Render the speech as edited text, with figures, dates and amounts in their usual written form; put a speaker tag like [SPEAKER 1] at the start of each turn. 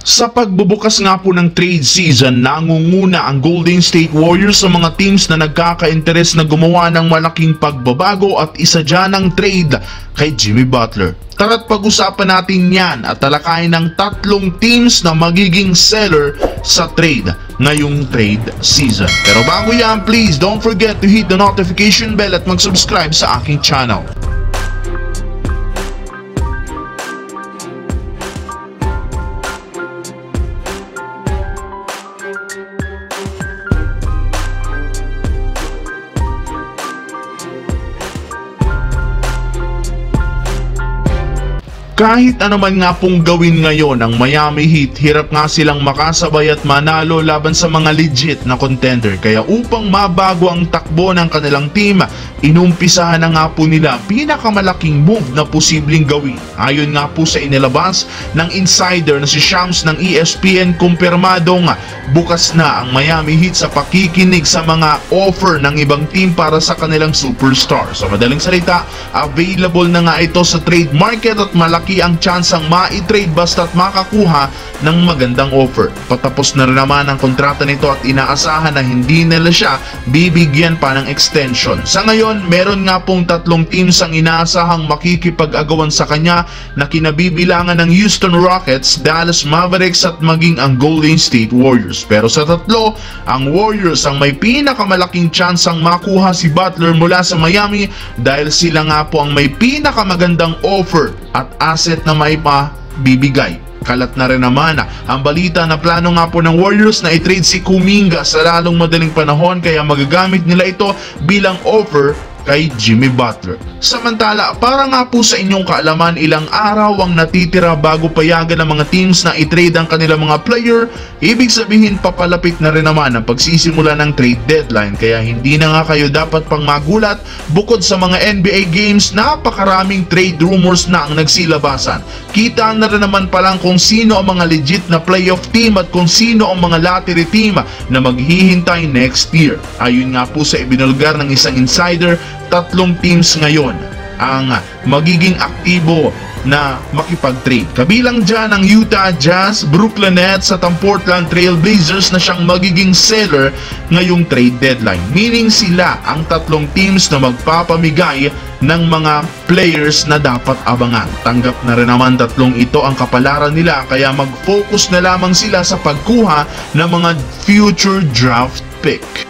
[SPEAKER 1] Sa pagbubukas nga po ng trade season, nangunguna ang Golden State Warriors sa mga teams na nagkaka-interes na gumawa ng malaking pagbabago at isa dyan ang trade kay Jimmy Butler. Tara't pag-usapan natin yan at talakayin ng tatlong teams na magiging seller sa trade ngayong trade season. Pero bago yan, please don't forget to hit the notification bell at mag-subscribe sa aking channel. Kahit anuman nga pong gawin ngayon ng Miami Heat, hirap nga silang makasabay at manalo laban sa mga legit na contender. Kaya upang mabago ang takbo ng kanilang team, inumpisahan na nga po nila pinakamalaking move na posibleng gawin. Ayon nga po sa inilabas ng insider na si Shams ng ESPN, kumpirmadong bukas na ang Miami Heat sa pakikinig sa mga offer ng ibang team para sa kanilang superstar. Sa madaling salita, available na nga ito sa trade market at malaki ang tsansang ma-trade basta't makakuha ng magandang offer. Patapos na rin naman ang kontrata nito at inaasahan na hindi nila siya bibigyan pa ng extension. Sa ngayon, meron nga pong tatlong teams ang inaasahang makikipag-agawan sa kanya na kinabibilangan ng Houston Rockets, Dallas Mavericks at maging ang Golden State Warriors. Pero sa tatlo, ang Warriors ang may pinakamalaking tsansang makuha si Butler mula sa Miami dahil sila nga po ang may pinakamagandang offer at asset na may bibigay. Kalat na rin naman ang balita na plano nga po ng Warriors na i-trade si Kuminga sa lalong madaling panahon, kaya magagamit nila ito bilang offer kay Jimmy Butler. Samantala, para nga po sa inyong kaalaman, ilang araw ang natitira bago payagan ng mga teams na i-trade ang kanilang mga player. Ibig sabihin, papalapit na rin naman ang pagsisimula ng trade deadline, kaya hindi na nga kayo dapat pang magulat. Bukod sa mga NBA games, napakaraming trade rumors na ang nagsilabasan. Kita na rin naman palang kung sino ang mga legit na playoff team at kung sino ang mga lottery team na maghihintay next year. Ayon nga po sa ibinulgar ng isang insider, tatlong teams ngayon ang magiging aktibo na makipag-trade. Kabilang dyan ang Utah Jazz, Brooklyn Nets at ang Portland Trail Blazers na siyang magiging seller ngayong trade deadline. Meaning sila ang tatlong teams na magpapamigay ng mga players na dapat abangan. Tanggap na rin naman tatlong ito ang kapalaran nila, kaya mag-focus na lamang sila sa pagkuha ng mga future draft pick.